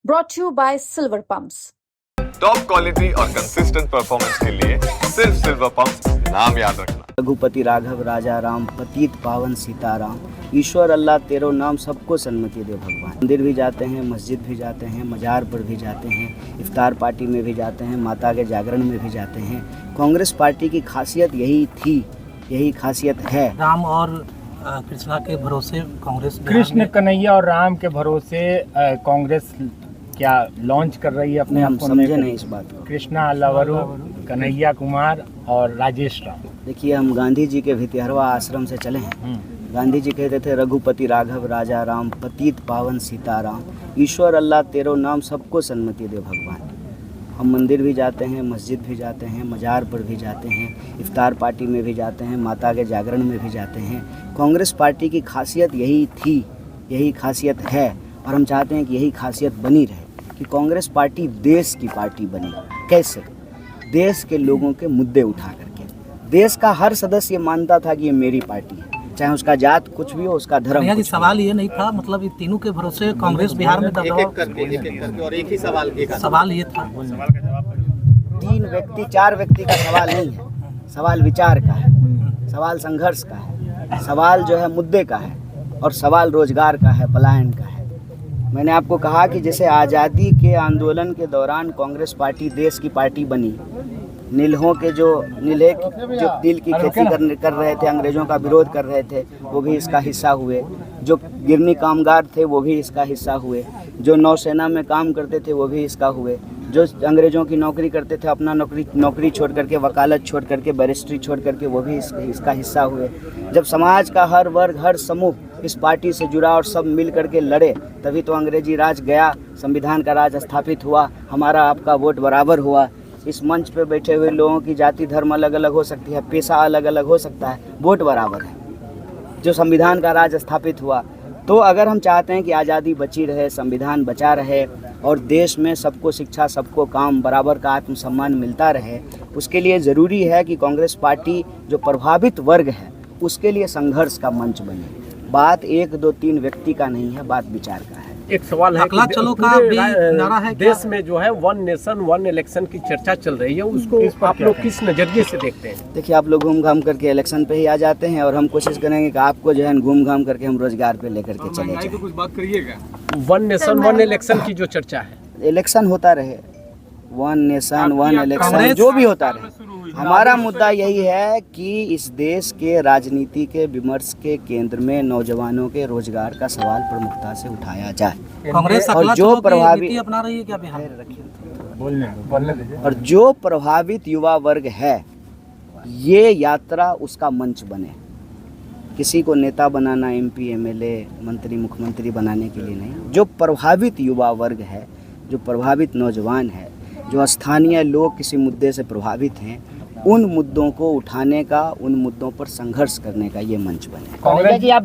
brought to you by Silver Pumps. Top quality और consistent performance के लिए सिर्फ सिल्वर पंप्स, नाम याद रखना। रघुपति राघव राजा राम, पतित पावन सीताराम, ईश्वर अल्लाह तेरो नाम, सबको सन्मति दे भगवान। मंदिर भी जाते हैं, मस्जिद भी जाते हैं, मजार पर भी जाते हैं, इफ्तार पार्टी में भी जाते हैं, माता के जागरण में भी जाते हैं। कांग्रेस पार्टी की खासियत यही थी, यही खासियत है। राम और कृष्णा के भरोसे कांग्रेस, कृष्ण कन्हैया और राम के भरोसे कांग्रेस क्या लॉन्च कर रही है अपने हम आप को? समझे नहीं इस बात को। कृष्णा लवरू, कन्हैया कुमार और राजेश राम। देखिए, हम गांधी जी के भितिहरवा आश्रम से चले हैं। गांधी जी कहते थे रघुपति राघव राजा राम, पतित पावन सीताराम, ईश्वर अल्लाह तेरो नाम, सबको सन्मति दे भगवान। हम मंदिर भी जाते हैं, मस्जिद भी जाते हैं, मजार पर भी जाते हैं, इफ्तार पार्टी में भी जाते हैं, माता के जागरण में भी जाते हैं। कांग्रेस पार्टी की खासियत यही थी, यही खासियत है, और हम चाहते हैं कि यही खासियत बनी रहे कि कांग्रेस पार्टी देश की पार्टी बनी। कैसे? देश के लोगों के मुद्दे उठा करके। देश का हर सदस्य मानता था कि ये मेरी पार्टी है, चाहे उसका जात कुछ भी हो, उसका धर्म कुछ सवाल ये नहीं था, मतलब ये तीनों के भरोसे कांग्रेस बिहार में दबाव, और एक ही सवाल ये था। 3 व्यक्ति 4 व्यक्ति का सवाल नहीं है, सवाल विचार का है, सवाल संघर्ष का है, सवाल जो है मुद्दे का है, और सवाल रोजगार का है, पलायन का है। मैंने आपको कहा कि जैसे आज़ादी के आंदोलन के दौरान कांग्रेस पार्टी देश की पार्टी बनी, नीलहों के जो तिल की खेती कर रहे थे, अंग्रेज़ों का विरोध कर रहे थे, वो भी इसका हिस्सा हुए। जो गिरनी कामगार थे वो भी इसका हिस्सा हुए। जो नौसेना में काम करते थे वो भी इसका हुए। जो अंग्रेज़ों की नौकरी करते थे, अपना नौकरी छोड़ करके, वकालत छोड़ करके, बैरिस्ट्री छोड़ करके, वो भी इसका हिस्सा हुए। जब समाज का हर वर्ग, हर समूह इस पार्टी से जुड़ा और सब मिल करके लड़े, तभी तो अंग्रेजी राज गया, संविधान का राज स्थापित हुआ, हमारा आपका वोट बराबर हुआ। इस मंच पे बैठे हुए लोगों की जाति धर्म अलग अलग हो सकती है, पेशा अलग अलग हो सकता है, वोट बराबर है, जो संविधान का राज स्थापित हुआ। तो अगर हम चाहते हैं कि आज़ादी बची रहे, संविधान बचा रहे और देश में सबको शिक्षा, सबको काम, बराबर का आत्मसम्मान मिलता रहे, उसके लिए ज़रूरी है कि कांग्रेस पार्टी जो प्रभावित वर्ग है उसके लिए संघर्ष का मंच बने। बात 1, 2, 3 व्यक्ति का नहीं है, बात विचार का है। एक सवाल है कि चलो का भी नारा है देश में जो है 1 नेशन 1 इलेक्शन की चर्चा चल रही है, उसको आप लोग किस नजरिए से देखते हैं? देखिए, आप लोग घूम घाम करके इलेक्शन पे ही आ जाते हैं, और हम कोशिश करेंगे कि आपको जो है घूम घाम करके हम रोजगार पे लेकर के चले जाएं। कुछ बात करिएगा। 1 नेशन 1 इलेक्शन की जो चर्चा है, इलेक्शन होता रहे, 1 नेशन 1 इलेक्शन जो भी होता रहे, हमारा मुद्दा यही है कि इस देश के राजनीति के विमर्श के केंद्र में नौजवानों के रोजगार का सवाल प्रमुखता से उठाया जाए। कांग्रेस और जो प्रभावित अपना रही है क्या बिहार? और जो प्रभावित युवा वर्ग है, ये यात्रा उसका मंच बने। किसी को नेता बनाना, MP, MLA, मंत्री, मुख्यमंत्री बनाने के लिए नहीं। जो प्रभावित युवा वर्ग है, जो प्रभावित नौजवान है, जो स्थानीय लोग किसी मुद्दे से प्रभावित हैं, उन मुद्दों को उठाने का, उन मुद्दों पर संघर्ष करने का ये मंच बने। कांग्रेस की आप